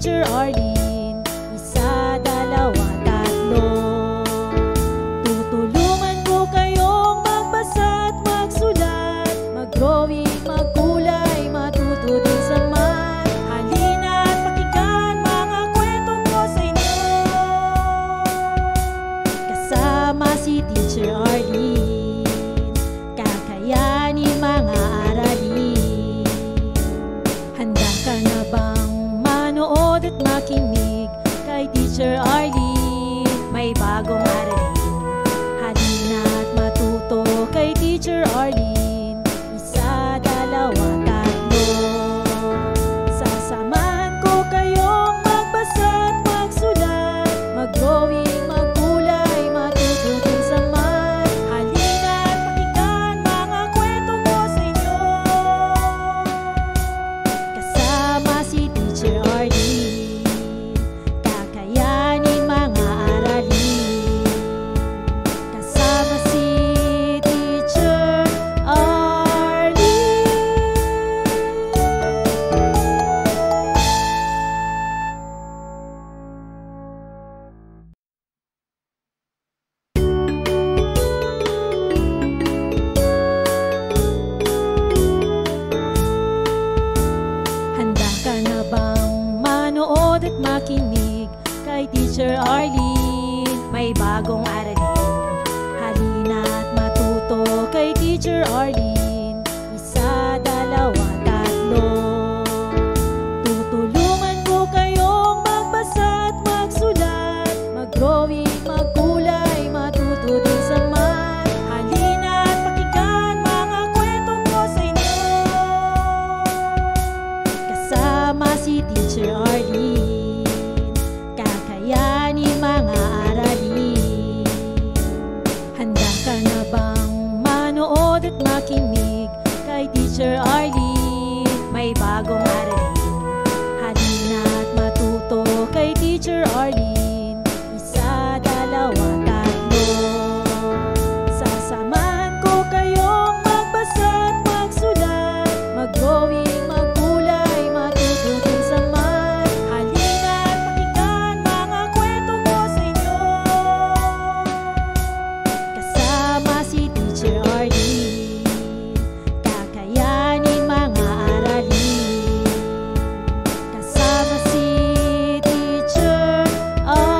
Teacher Arlene. Isa, dalawa, tatlo. Tutulungan ko kayong magbasa at magsulat, mag-drawing, magkulay, matuto din sa math. Halina at pakinggan mga kwento ko sa inyo. Kasama si Teacher Arlene, kakayanin mga aralin. Handa ka na bang manood at makinig kay Teacher Arlene? May bagong aralin. Halina at matuto kay Teacher Arlene. Isa, dalawa, tatlo. Sasamahan ko kayong magbasa at magsulat, mag-drawing, magkulay, matuto din sa math. Halina at pakinggan mga kwento ko sa inyo. Kasama si Teacher Arlene, kakayanin mga aralin. Kasama si Teacher Arlene. Handa ka na bang manood at makinig kay Teacher Arlene? May bagong aralin. Halina at matuto kay Teacher Arlene. Isa, dalawa, tatlo. Tutulungan ko kayong magbasa at magsulat, mag-drawing, magkulay, matuto din sa math. Halina at pakinggan mga kwento ko sa inyo. Kasama si Teacher Arlene, kakayanin mga aralin. Handa ka na bang manood at makinig kay Teacher Arlene? May bagong aralin. Halina at matuto kay Teacher Arlene. Isa, dalawa, tatlo. Sasamahan ko kayong magbasa at magsulat, mag-drawing, magkulay, matuto din sa math. Halina at pakinggan mga kwento ko sa inyo. Kasama si Teacher Arlene, kakayanin mga aralin. Kasama si Teacher Arlene.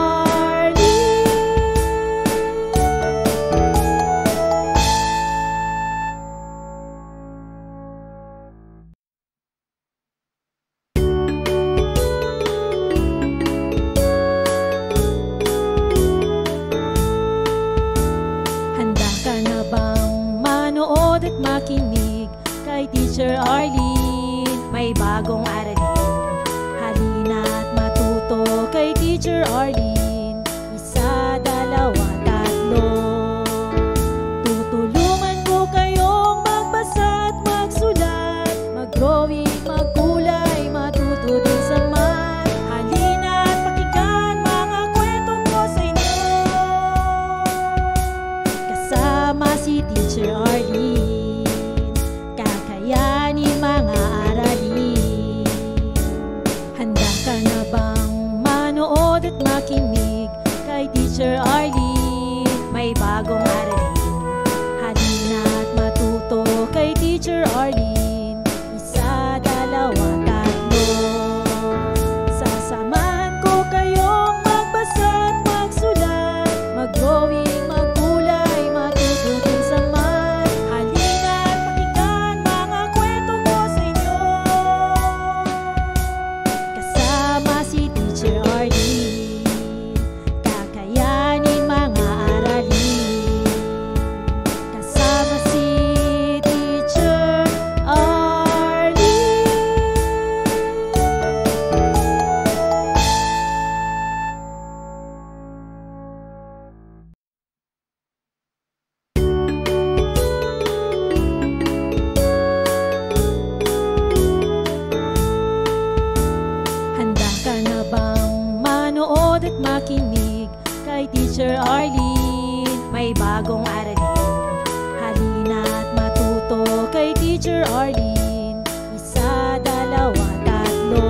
Handa ka na bang manood at makinig kay Teacher Arlene? May bagong aralin. Halina at matuto kay Teacher Arlene. Isa, dalawa, tatlo. Tutulungan ko kayong magbasa at magsulat, mag-drawing, magkulay, matuto din sa math. Halina at pakinggan mga kwento ko sa inyo. Kasama si Teacher Arlene, kakayanin mga aralin. Handa ka na bang manood at makinig kay Teacher Arlene? May bagong aralin. Halina at matuto kay Teacher Arlene. Isa, dalawa, tatlo. Sasamahan ko kayong magbasa at magsulat, mag-drawing, magkulay, matuto din sa math. Halina at pakinggan mga kwento ko sa inyo. Kasama si Teacher Arlene, kakayanin mga aralin. Kasama si Teacher Arlene. Handa ka na bang manood at makinig kay Teacher Arlene? May bagong aralin. Halina at matuto kay Teacher Arlene. Isa, dalawa, tatlo.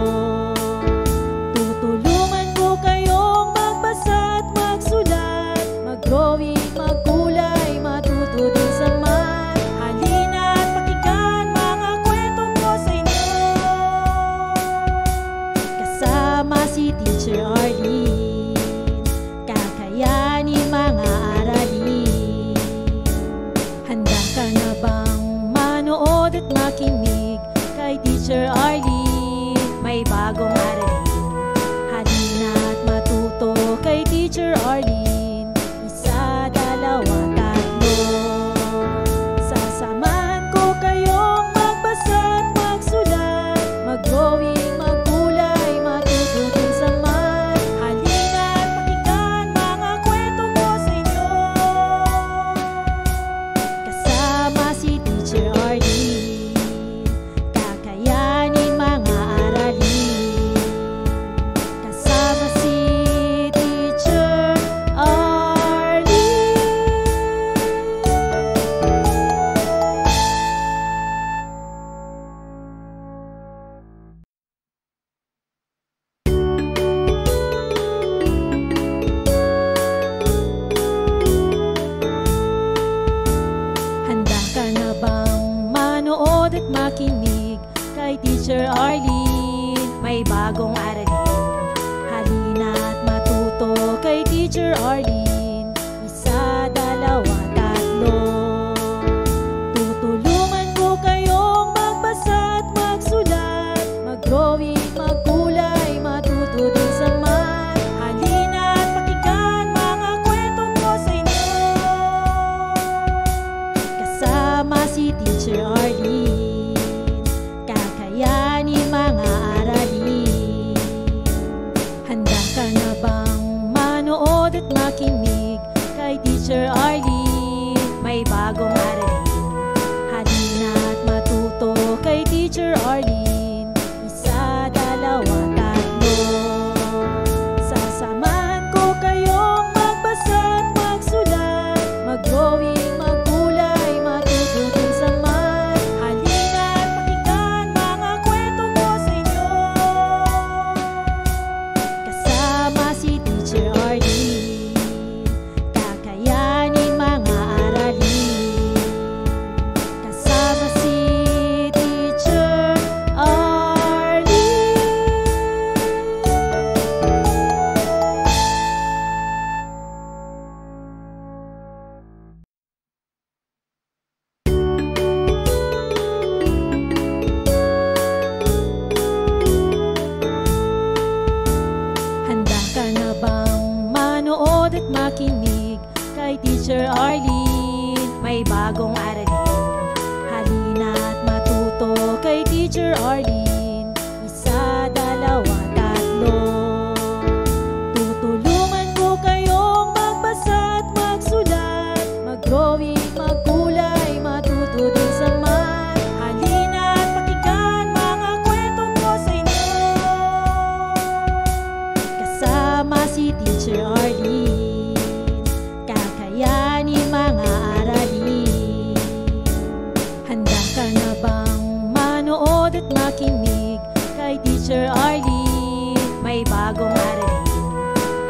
manood at makinig kay Teacher Arlene. May bagong aralin, halina't matuto kay Teacher Arlene. Isa, dalawa, tatlo. Sasamahan ko kayong magbasa at magsulat, mag-drawing, magkulay, matuto din sa math. Halina't pakinggan mga kwento ko sa inyo, kasama si Teacher Arlene. Kakayanin mga aralin, kasama si Teacher Arlene. Handa ka na bang manood at makinig kay Teacher Arlene? May bagong aralin, halina't matuto kay Teacher Arlene. Isa, dalawa, tatlo. Tutulungan ko kayong magbasa at magsulat, mag-drawing, magkulay, matuto din sa math. Halina't pakinggan mga kwento ko sa inyo, kasama si Teacher Arlene. Kakayanin mga aralin. Handa ka na bang manood at makinig kay Teacher Arlene? May bagong aralin, halina't matuto kay Teacher Arlene. Isa, dalawa, tatlo. Sasamahan ko kayong magbasa at magsulat, mag-drawing, magkulay, matuto din sa math. Halina't pakinggan mga kwento ko sa inyo, kasama si Teacher Arlene. Kakayanin mga aralin, kasama si Teacher Arlene. Handa ka na bang manood at makinig kay Teacher Arlene? May bagong aralin, halina't matuto kay Teacher Arlene. Isa, dalawa, tatlo. Tutulungan ko kayong magbasa at magsulat, mag-drawing, magkulay, matuto din sa math. Halina't pakinggan mga kwento ko sa inyo, kasama si Teacher Arlene. Kakayanin mga aralin. Handa ka na bang manood at makinig kay Teacher Arlene? May bagong aralin,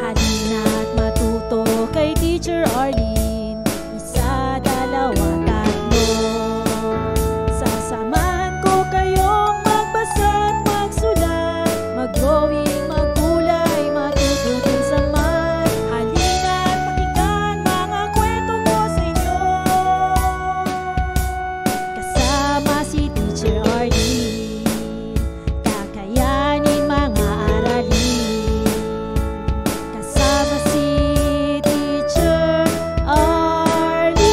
halina't matuto kay Teacher Arlene. Isa, dalawa, tatlo. Sasamahan ko kayong magbasa at magsulat, mag-drawing, magkulay, matuto din sa math. Halina't pakinggan mga kwento ko sa inyo, kasama si Teacher Arlene. Kakayanin mga aralin, kasama si Teacher Arlene.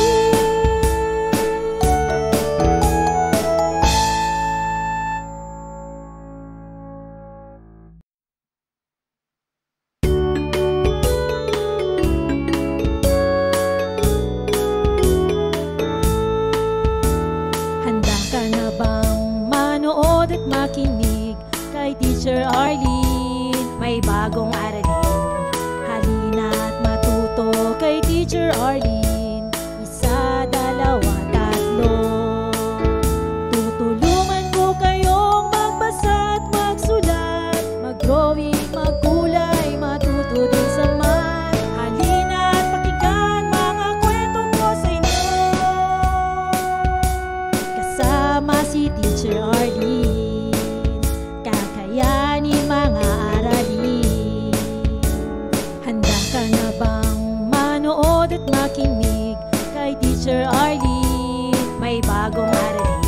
Handa ka na bang manood at makinig kay Teacher Arlene? May bagong aralin, halina't matuto kay Teacher Arlene. Isa, dalawa, tatlo. Tutulungan ko kayong magbasa at magsulat, mag-drawing, magkulay, matuto din sa math. Halina't pakinggan mga kwento ko sa inyo, kasama si Teacher Arlene. Kakayanin mga aralin. Handa ka na bang manood at makinig kay Teacher Arlene? May bagong aralin,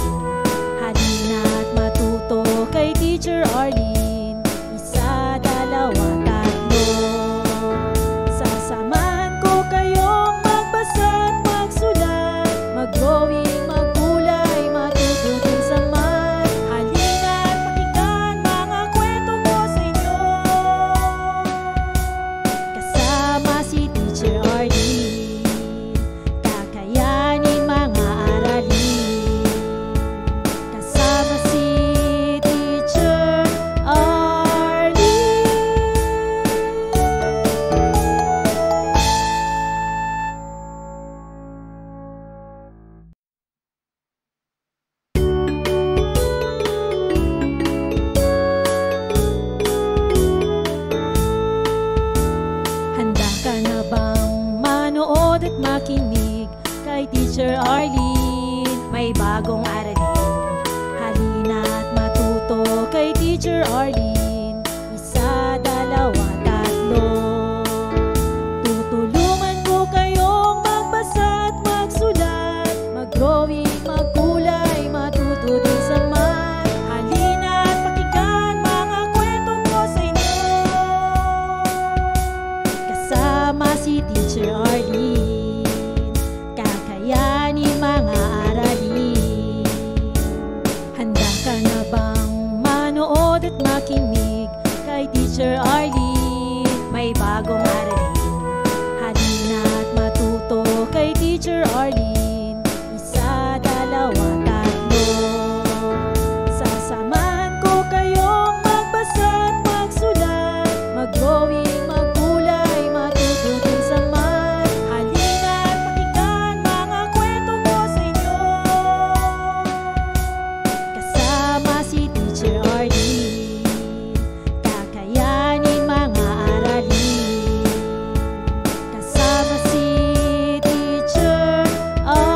may bagong aralin. Halina't matuto kay Teacher Arlene. Isa, dalawa, tatlo. Tutulungan ko kayong magbasa at magsulat, mag-drawing, magkulay, matuto din sa math. Halina't pakinggan mga kwento ko sa inyo. Kasama si Teacher Arlene, kakayanin mga aralin. Handa ka na bang manood at makinig kay Teacher Arlene? May bagong aralin. Halina't matuto kay Teacher Arlene. Isa, dalawa, tatlo. Sasamahan ko kayong magbasa at magsulat, mag-drawing, magkulay, matuto din sa math. Halina't pakinggan mga kwento ko sa inyo. Kasama si Teacher Arlene, kakayanin mga aralin. Kasama si Teacher Arlene.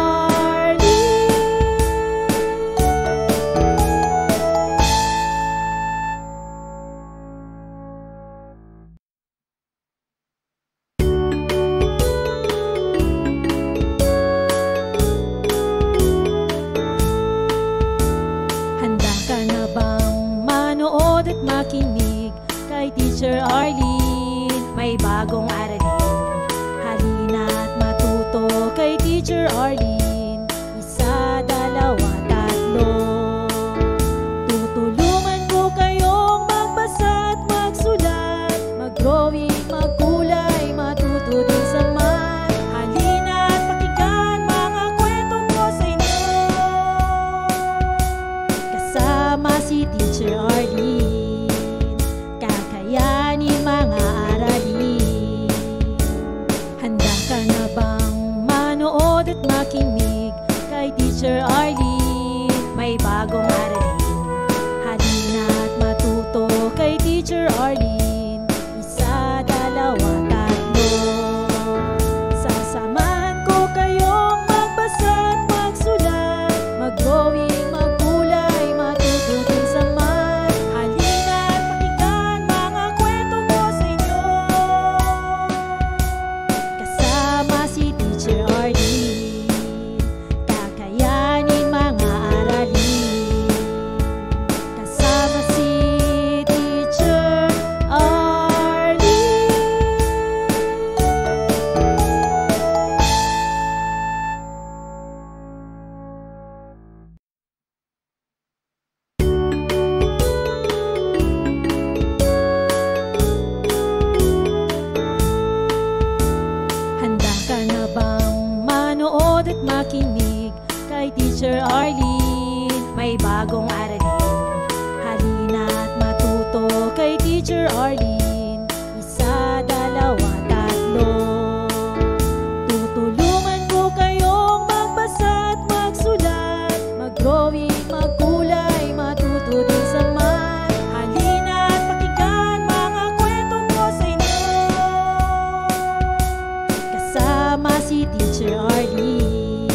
Handa ka na bang manood at makinig kay Teacher Arlene? May bagong aralin. Halina't matuto kay Teacher Arlene. Isa, dalawa, tatlo. Tutulungan ko kayong magbasa at magsulat, mag-drawing, magkulay, matuto din sa math. Halina't pakinggan mga kwento ko sa inyo. Kasama si Teacher Arlene, kakayanin mga aralin. Handa ka na bang manood at makinig kay Teacher Arlene? May bagong aralin. Halina't matuto kay Teacher Arlene. Isa, dalawa, tatlo. Sasamahan ko kayong magbasa at magsulat, mag-drawing, magkulay, matuto din sa math. Halina't pakinggan mga kwento ko sa inyo. Kasama si Teacher Arlene, kakayanin mga aralin. Kasama si Teacher Arlene. Handa ka na bang manood at makinig kay Teacher Arlene? May bagong aralin. Halina't matuto kay Teacher Arlene. Isa, dalawa, tatlo. Tutulungan ko kayong magbasa at magsulat, mag-drawing, magkulay, matuto din sa math. Halina't pakinggan mga kwento ko sa inyo. Kasama si Teacher Arlene,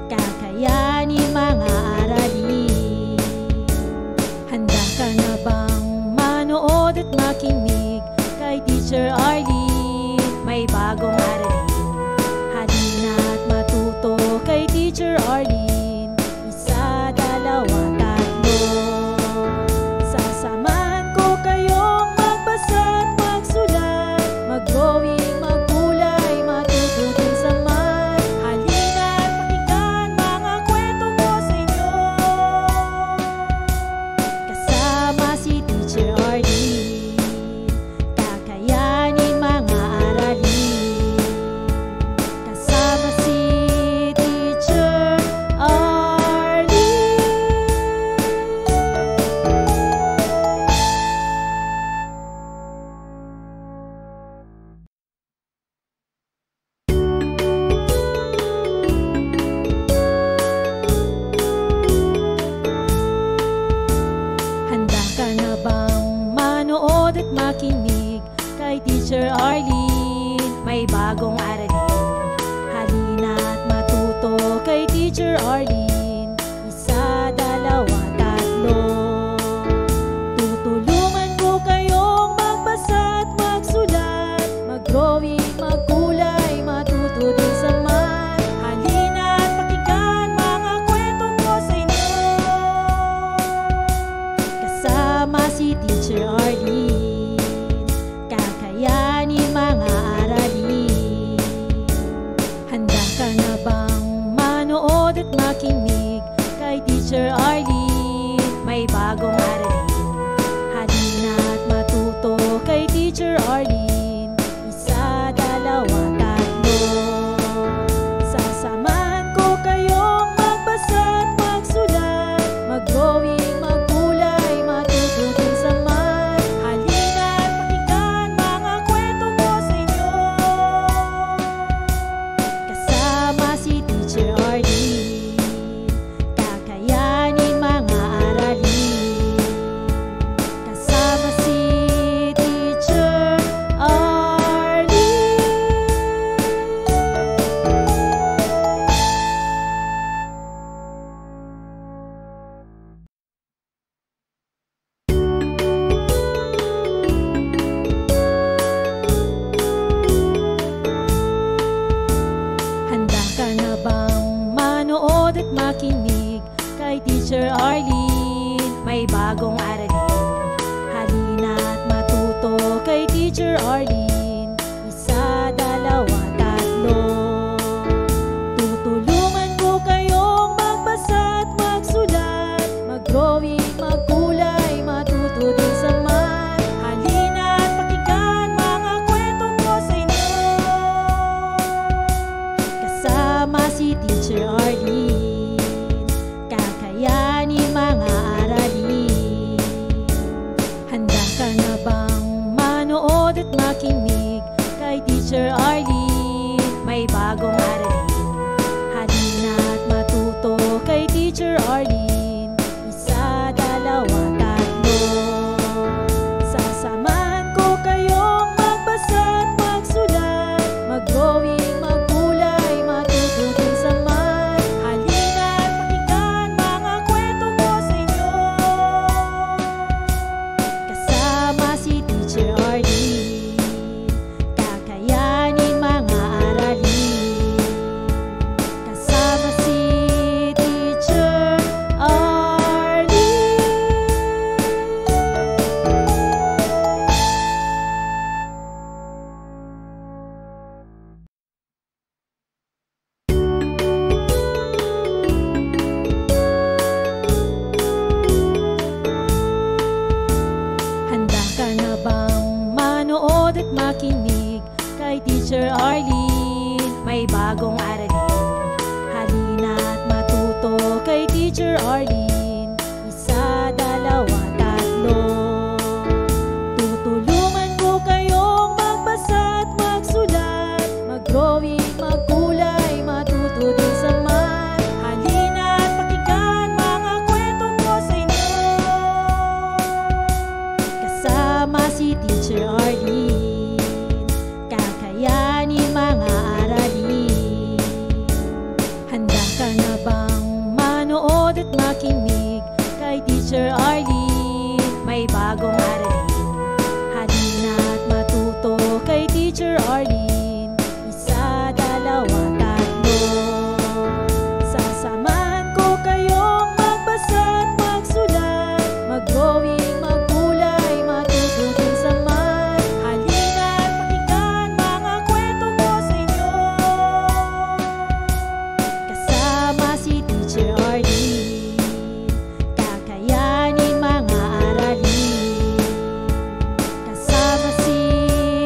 kakayanin mga aralin. Handa ka na bang manood at makinig Teacher Arlene. Kakayanin mga aralin. Handa ka na bang manood at makinig kay Teacher Arlene? May bagong aralin. Halina at matuto kay Teacher Arlene. Isa, dalawa, tatlo. Sasamahan ko kayong magbasa at magsulat, mag-drawing, magkulay, matututin sa math. Halina at pakinggan mga kwento ko sa inyo. Kasama si Teacher Arlene. Kakayanin mga aralin. Kasama si Teacher Arlene. Handa ka na bang manood at makinig kay Teacher Arlene? May bagong aralin. Halina at matuto kay Teacher Arlene. Isa, dalawa, tatlo. Tutulungan ko kayong magbasa at magsulat, mag-drawing, magkulay, matututin sa math. Halina at pakinggan mga kwento ko sa inyo. Kasama si Teacher Arlene. Kakayanin mga aralin. Handa ka na bang manood at makinig kay Teacher Arlene? May bagong aralin. Halina at matuto kay Teacher Arlene. Isa, dalawa, tatlo. Sasamahan ko kayong magbasa at magsulat, mag-drawing, magkulay, matututin sa math. Halina at pakinggan mga kwento ko sa inyo. Kasama si Teacher Arlene. Kakayanin mga aralin. Kasama si Teacher Arlene. Handa ka na bang manood at makinig kay Teacher Arlene? May bagong aralin. Halina at matuto kay Teacher Arlene. Isa, dalawa, tatlo. Tutulungan ko kayong magbasa at magsulat, mag-drawing, magkulay, matututin sa math. Halina at pakinggan mga kwento ko sa inyo. Kasama si Teacher Arlene. Kakayanin mga aralin. Handa ka na bang manood at makinig kay Teacher Arlene? May bagong aralin. Halina at matuto kay Teacher Arlene. Isa, dalawa, tatlo. Sasamahan ko kayong magbasa at magsulat, mag-drawing, magkulay, matututin sa math. Halina at pakinggan mga kwento ko sa inyo. Kasama si Teacher Arlene. Kakayanin mga aralin. Kasama si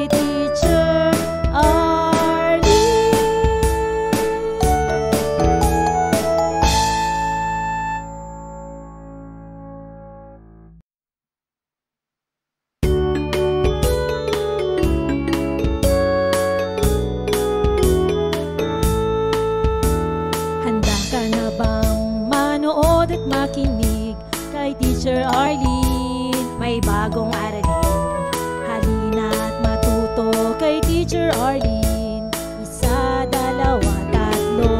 Teacher Arlene. Handa ka na bang manood at makinig kay Teacher Arlene? May bagong aralin. Halina at matuto kay Teacher Arlene. Isa, dalawa, tatlo.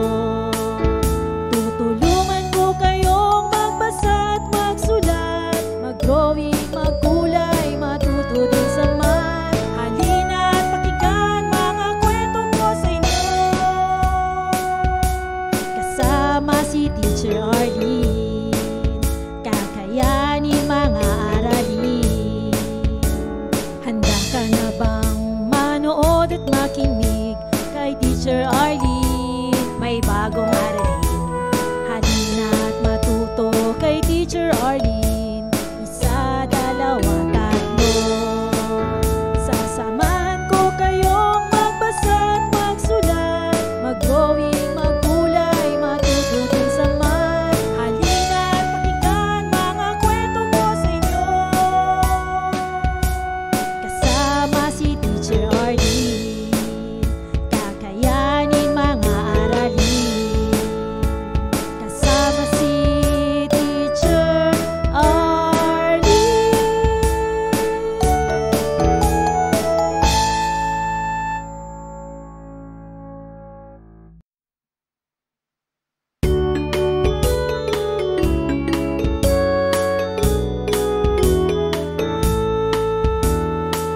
Tutulungan ko kayong magbasa at magsulat, mag-drawing, magkulay, matututin sa math. Halina at pakinggan mga kwento ko sa inyo. Kasama si Teacher Arlene. Kakayanin mga aralin. Teacher Arlene. Isa, dalawa, tatlo. Sasamahan ko kayong magbasa at magsulat, mag-drawing, magkulay, matuto din sa math. Halina't pakinggan mga kwento ko sa inyo. Kasama si Teacher Arlene, kakayanin mga aralin. Kasama si Teacher Arlene.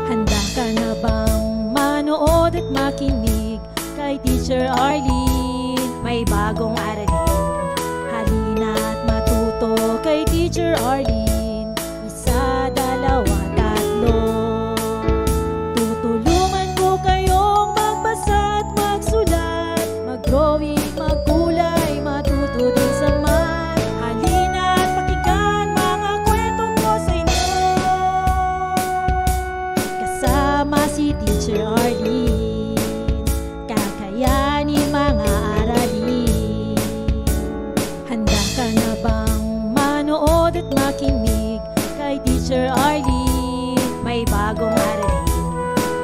Handa ka na bang manood at makinig kay Teacher Arlene? May bagong aralin. Halina't matuto kay Teacher Arlene. Isa, dalawa, tatlo. Tutulungan ko kayong magbasa at magsulat, mag-drawing, magkulay, matuto din sa math. Halina't pakinggan mga kwento ko sa inyo. Kasama si Teacher Arlene, kakayanin mga aralin. Handa ka na bang manood at makinig kay Teacher Arlene? May bagong aralin.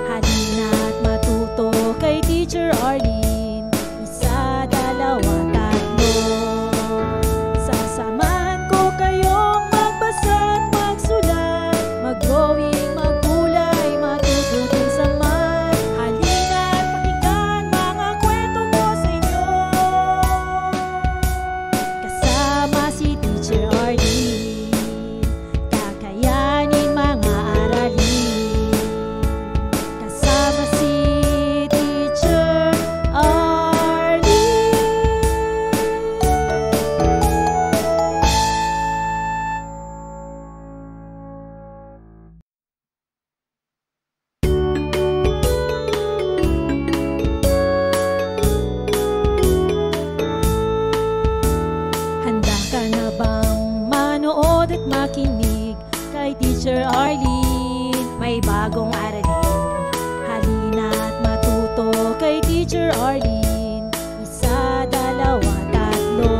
Halina't matuto kay Teacher Arlene. Isa, dalawa, tatlo. Sasamahan ko kayong magbasa at magsulat, mag-drawing, magkulay, matuto din sa math. Halina't pakinggan mga kwento ko sa inyo. Kasama si Teacher Arlene, kakayanin mga aralin. Kasama si Teacher Arlene. Handa ka na bang manood at makinig kay Teacher Arlene? May bagong aralin. Halina't matuto kay Teacher Arlene. Isa, dalawa, tatlo.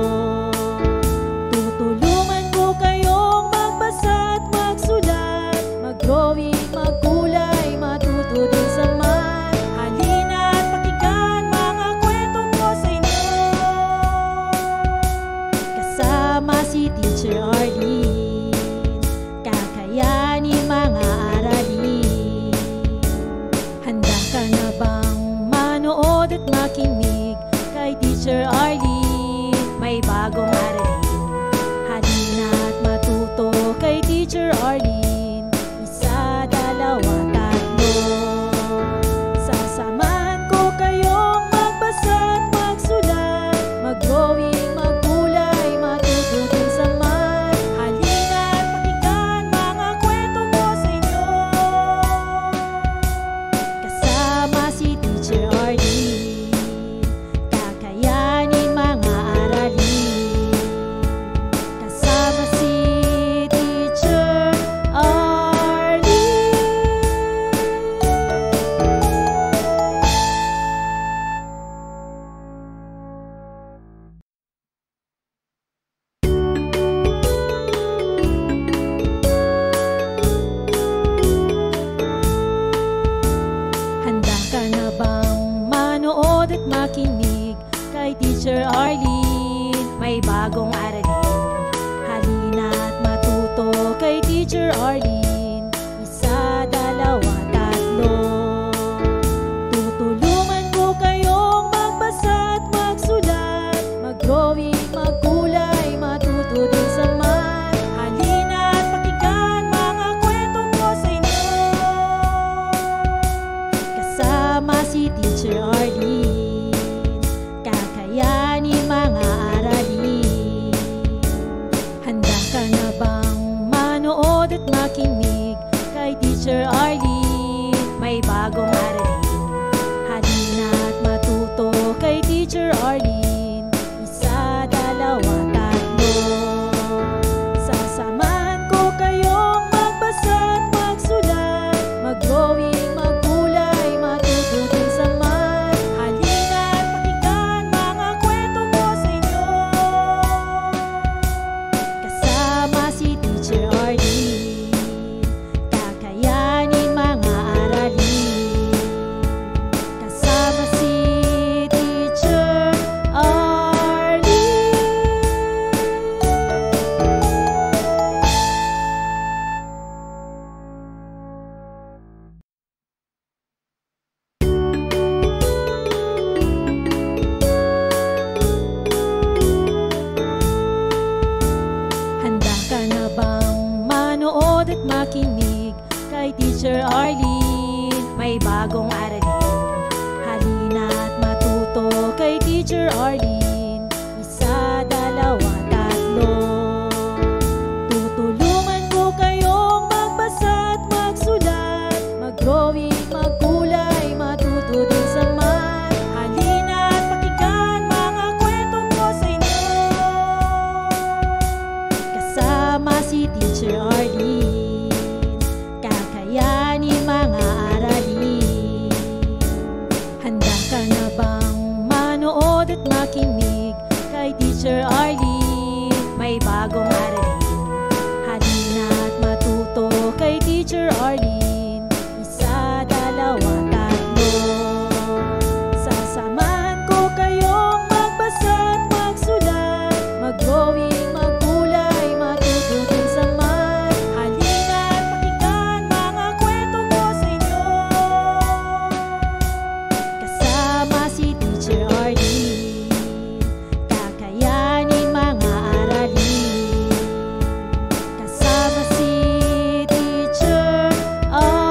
Tutulungan ko kayong magbasa at magsulat, mag-drawing, magkulay, matuto din sa math. Halina't pakinggan mga kwento ko sa inyo. Kasama si Teacher Arlene, kakayanin mga aralin. Handa ka na bang manood at makinig kay Teacher Arlene? May bagong aralin. Halina't matuto kay Teacher Arlene. Isa, dalawa, tatlo. Sasamahan ko kayong magbasa at magsulat, mag-drawing, magkulay, matuto din sa math. Halina't makinig kay Teacher Arlene. May bagong aralin, halina't matuto kay Teacher Arlene. Isa, dalawa, tatlo. Tutulungan ko kayong magbasa at magsulat, mag-drawing, magkulay, matuto din sa math. Halina't pakinggan mga kwento ko sa inyo, kasama si Teacher Arlene, kakayanin mga aralin. Handa ka na bang manood at makinig kay Teacher Arlene? May bagong aralin, halina't matuto kay Teacher Arlene. Isa, dalawa, tatlo. Sasamahan ko kayong magbasa at magsulat, mag-drawing, magkulay, matuto din sa math. Halina't pakinggan mga kwento ko sa inyo, kasama si Teacher Arlene, kakayanin mga aralin. Kasama si Teacher Arlene.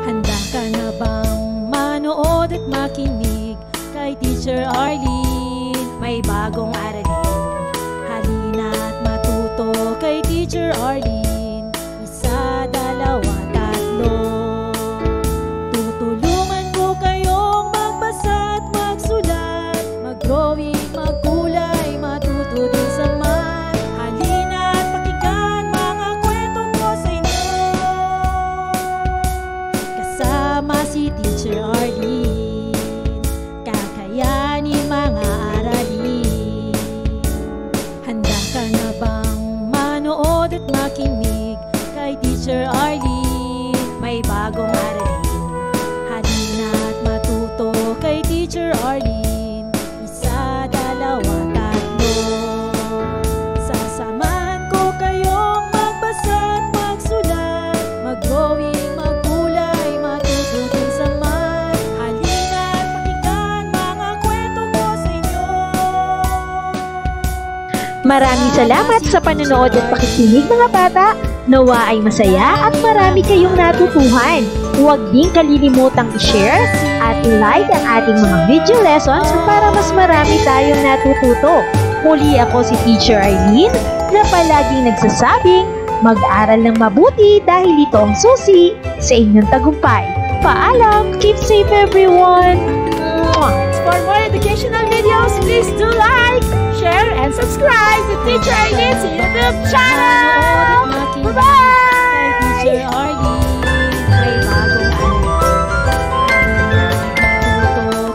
Handa ka na bang manood at makinig kay Teacher Arlene? May bagong aralin, halina't matuto kay Teacher Arlene. Isa, dalawa, tatlo. Tutulungan ko kayong magbasa at magsulat, mag-drawing, magkulay, matuto din sa math. Halina't pakinggan mga kwento ko sa inyo, kasama si Teacher Arlene, kakayanin mga aralin. Handa ka na bang manood at makinig kay Teacher Arlene? May bagong aralin, halina't matuto kay Teacher Arlene. Isa, dalawa, tatlo. Sasamahan ko kayong magbasa at magsulat, mag-drawing, magkulay, matuto din sa math. Halina't pakinggan mga kwento ko sa inyo. Maraming salamat sa panonood at pakikinig mga bata. Nawa ay masaya at marami kayong natutuhan. Huwag din kalilimutang i-share at i-like ang ating mga video lessons para mas marami tayong natututo. Muli ako si Teacher Arlene na palaging nagsasabing mag-aral ng mabuti dahil ito ang susi sa inyong tagumpay. Paalam! Keep safe everyone! For more educational videos, please do like, share, and subscribe to Teacher Arlene's YouTube channel!